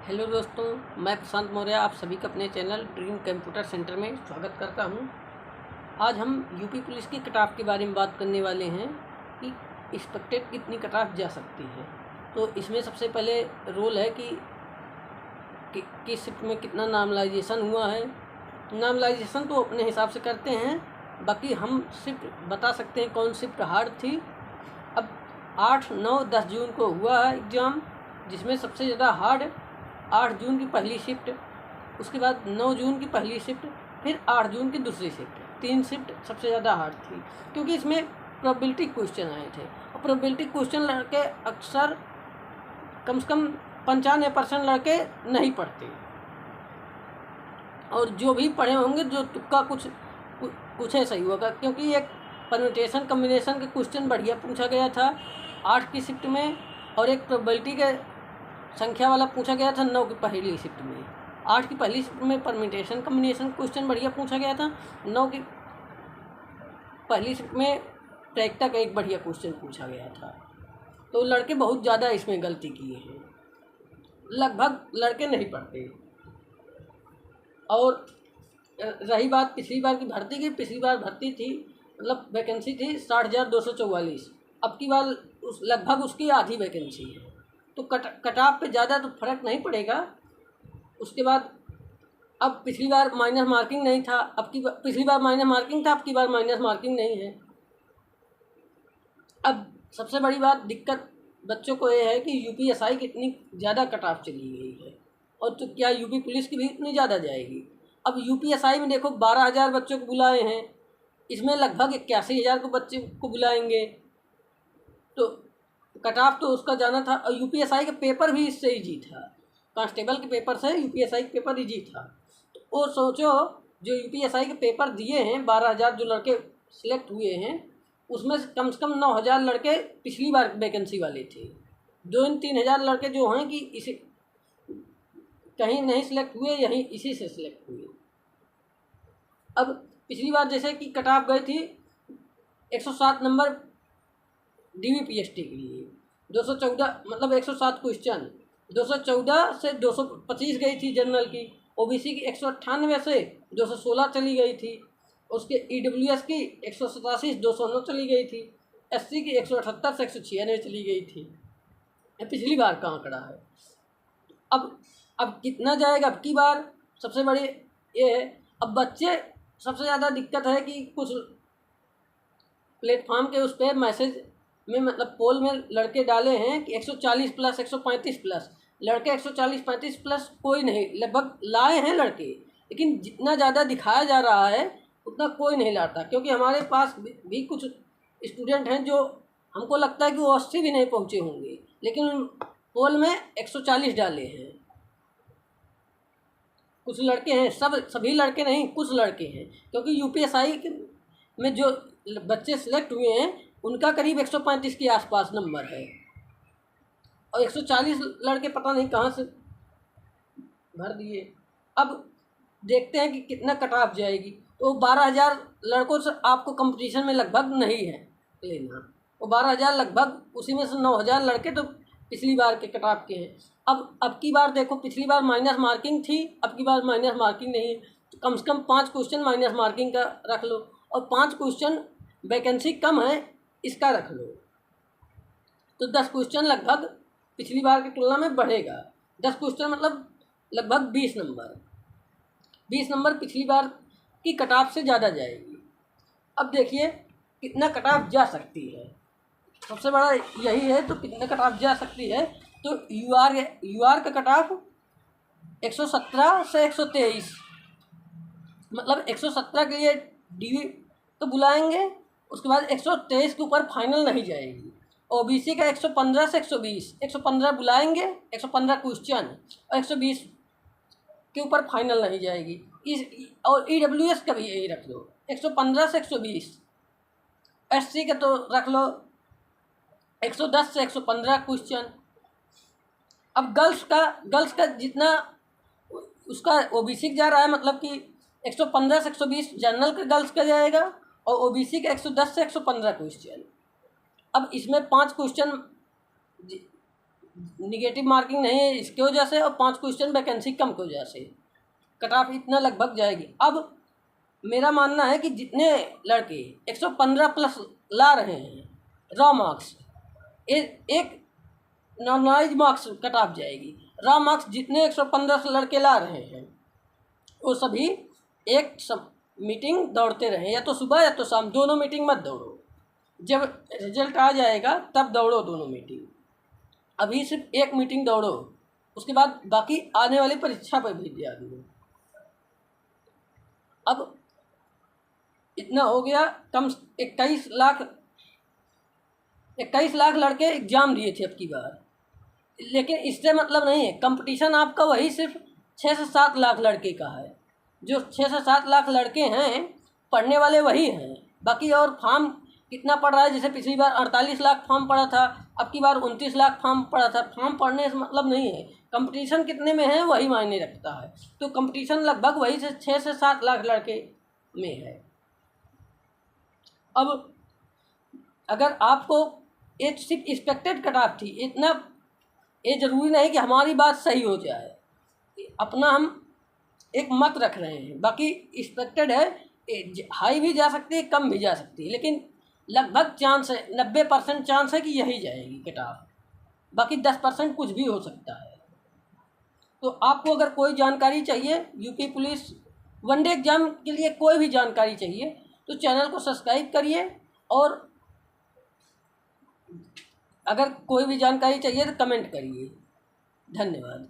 Hello दोस्तों, मैं प्रशांत मौर्य आप सभी का अपने चैनल ड्रीम कंप्यूटर सेंटर में स्वागत करता हूं। आज हम यूपी पुलिस की कट ऑफ के बारे में बात करने वाले हैं कि एक्सपेक्टेड कितनी कट ऑफ जा सकती है। तो इसमें सबसे पहले रोल है कि किस शिफ्ट में कितना नॉर्मलाइजेशन हुआ है। नॉर्मलाइजेशन तो अपने हिसाब से करते हैं, बाकी हम शिफ्ट बता सकते हैं कौन शिफ्ट हार्ड थी। अब 8, 9, 10 जून को हुआ है एग्ज़ाम, जिसमें सबसे ज़्यादा हार्ड 8 जून की पहली शिफ्ट, उसके बाद 9 जून की पहली शिफ्ट, फिर 8 जून की दूसरी शिफ्ट। 3 शिफ्ट सबसे ज़्यादा हार्ड थी, क्योंकि इसमें प्रोबेबिलिटी क्वेश्चन आए थे और प्रोबेबिलिटी क्वेश्चन लड़के अक्सर कम से कम 95% लड़के नहीं पढ़ते, और जो भी पढ़े होंगे जो तुक्का कुछ ऐसा ही होगा, क्योंकि एक परम्यूटेशन कम्बिनेशन का क्वेश्चन बढ़िया पूछा गया था 8 की शिफ्ट में, और एक प्रोबेबिलिटी के संख्या वाला पूछा गया था 9 की पहली शिफ्ट में। 8 की पहली शिफ्ट में परम्यूटेशन कम्बिनेशन क्वेश्चन बढ़िया पूछा गया था, 9 की पहली शिफ्ट में ट्रैक्टर का एक बढ़िया क्वेश्चन पूछा गया था। तो लड़के बहुत ज़्यादा इसमें गलती किए हैं, लगभग लड़के नहीं पढ़ते। और रही बात पिछली बार की भर्ती की, पिछली बार भर्ती थी मतलब वैकेंसी थी 60,244, अब की बार लगभग उसकी आधी वैकेंसी है। तो कट ऑफ पे ज़्यादा तो फर्क नहीं पड़ेगा। उसके बाद अब पिछली बार माइनस मार्किंग नहीं था, पिछली बार माइनस मार्किंग था, अब की बार माइनस मार्किंग नहीं है। अब सबसे बड़ी बात दिक्कत बच्चों को ये है कि यूपीएसआई की इतनी ज़्यादा कट ऑफ चली गई है, और तो क्या यूपी पुलिस की भी इतनी ज़्यादा जाएगी। अब यूपीएसआई में देखो 12,000 बच्चों को बुलाए हैं, इसमें लगभग 81,000 को बच्चे को बुलाएंगे, तो कट ऑफ तो उसका जाना था। और यूपीएसआई का पेपर भी इससे ईजी था, कांस्टेबल के पेपर से यूपीएसआई का पेपर ईजी था। तो वो सोचो, जो यूपीएसआई के पेपर दिए हैं 12,000 जो लड़के सिलेक्ट हुए हैं, उसमें से कम 9,000 लड़के पिछली बार वैकेंसी वाले थे। 2-3 हज़ार लड़के जो हैं कि इसे कहीं नहीं सिलेक्ट हुए, यहीं इसी से सिलेक्ट हुए। अब पिछली बार जैसे कि कट ऑफ गई थी 107 नंबर डीवीपीएसटी के लिए, 214 मतलब 107 क्वेश्चन, 214 से 225 गई थी जनरल की। ओबीसी की 198 से 216 चली गई थी। उसके ईडब्ल्यूएस की 187 से 209 चली गई थी। एससी की 178 से 196 चली गई थी। पिछली बार का आंकड़ा है। अब कितना जाएगा अब की बार, सबसे बड़ी ये है। अब बच्चे सबसे ज़्यादा दिक्कत है कि कुछ प्लेटफॉर्म के उस पर मैसेज में मतलब पोल में लड़के डाले हैं कि 140 प्लस 135 प्लस, लड़के 140-135 प्लस कोई नहीं, लगभग लाए हैं लड़के, लेकिन जितना ज़्यादा दिखाया जा रहा है उतना कोई नहीं लाता। क्योंकि हमारे पास भी कुछ स्टूडेंट हैं जो हमको लगता है कि वो 80 भी नहीं पहुँचे होंगे, लेकिन पोल में 140 डाले हैं। कुछ लड़के हैं, सभी लड़के नहीं, कुछ लड़के हैं, क्योंकि यूपीएसआई में जो बच्चे सिलेक्ट हुए हैं उनका करीब 135 के आसपास नंबर है, और 140 लड़के पता नहीं कहाँ से भर दिए। अब देखते हैं कि कितना कट ऑफ जाएगी। तो 12,000 लड़कों से आपको कंपटीशन में लगभग नहीं है लेना, वो 12,000 लगभग, उसी में से 9,000 लड़के तो पिछली बार के कट ऑफ के हैं। अब की बार देखो, पिछली बार माइनस मार्किंग थी, अब की बार माइनस मार्किंग नहीं है, तो कम से कम 5 क्वेश्चन माइनस मार्किंग का रख लो, और 5 क्वेश्चन वैकेंसी कम है इसका रख लो, तो 10 क्वेश्चन लगभग पिछली बार की तुलना में बढ़ेगा। 10 क्वेश्चन मतलब लगभग 20 नंबर, 20 नंबर पिछली बार की कट ऑफ से ज़्यादा जाएगी। अब देखिए कितना कट ऑफ जा सकती है, सबसे बड़ा यही है। तो कितना कट ऑफ जा सकती है, तो यूआर का कट ऑफ 117 से 123, मतलब 117 के लिए डीवी तो बुलाएंगे, उसके बाद 123 के ऊपर फाइनल नहीं जाएगी। ओबीसी का 115 से 120, 115 बुलाएंगे, 115 क्वेश्चन, और 120 के ऊपर फाइनल नहीं जाएगी। और ईडब्ल्यूएस का भी यही रख लो, 115 से 120। एससी का तो रख लो 110 से 115 क्वेश्चन। अब गर्ल्स का जितना उसका ओबीसी जा रहा है, मतलब कि 115 से 120 जनरल का गर्ल्स का जाएगा, और ओबीसी का 110 से 115 क्वेश्चन। अब इसमें 5 क्वेश्चन निगेटिव मार्किंग नहीं है इसकी वजह से, और 5 क्वेश्चन वैकेंसी कम की वजह से कट ऑफ इतना लगभग जाएगी। अब मेरा मानना है कि जितने लड़के 115 प्लस ला रहे हैं रॉ मार्क्स, एक नॉर्मलाइज मार्क्स कट ऑफ जाएगी। रॉ मार्क्स जितने 115 से लड़के ला रहे हैं वो सभी एक मीटिंग दौड़ते रहें, या तो सुबह या तो शाम, दोनों मीटिंग मत दौड़ो। जब रिजल्ट आ जाएगा तब दौड़ो दोनों मीटिंग। अभी सिर्फ एक मीटिंग दौड़ो, उसके बाद बाकी आने वाली परीक्षा पर भी ध्यान दो। अब इतना हो गया। कम 21 लाख लड़के एग्ज़ाम दिए थे अब की बार, लेकिन इससे मतलब नहीं है। कंपटीशन आपका वही सिर्फ 6 से 7 लाख लड़के का है। जो 6 से 7 लाख लड़के हैं पढ़ने वाले वही हैं, बाकी और फॉर्म कितना पड़ रहा है। जैसे पिछली बार 48 लाख फॉर्म पड़ा था, अब की बार 29 लाख फॉर्म पड़ा था। फॉर्म पढ़ने से मतलब नहीं है, कंपटीशन कितने में है वही मायने रखता है। तो कंपटीशन लगभग वही से 6 से 7 लाख लड़के में है। अब अगर आपको एक सिर्फ एक्सपेक्टेड कट ऑफ थी, इतना ये ज़रूरी नहीं कि हमारी बात सही हो जाए, अपना हम एक मत रख रहे हैं। बाकी एक्सपेक्टेड है, हाई भी जा सकती है कम भी जा सकती है, लेकिन लगभग चांस है, 90% चांस है कि यही जाएगी कट ऑफ। बाकी 10% कुछ भी हो सकता है। तो आपको अगर कोई जानकारी चाहिए यूपी पुलिस वनडे एग्ज़ाम के लिए, कोई भी जानकारी चाहिए तो चैनल को सब्सक्राइब करिए, और अगर कोई भी जानकारी चाहिए तो कमेंट करिए। धन्यवाद।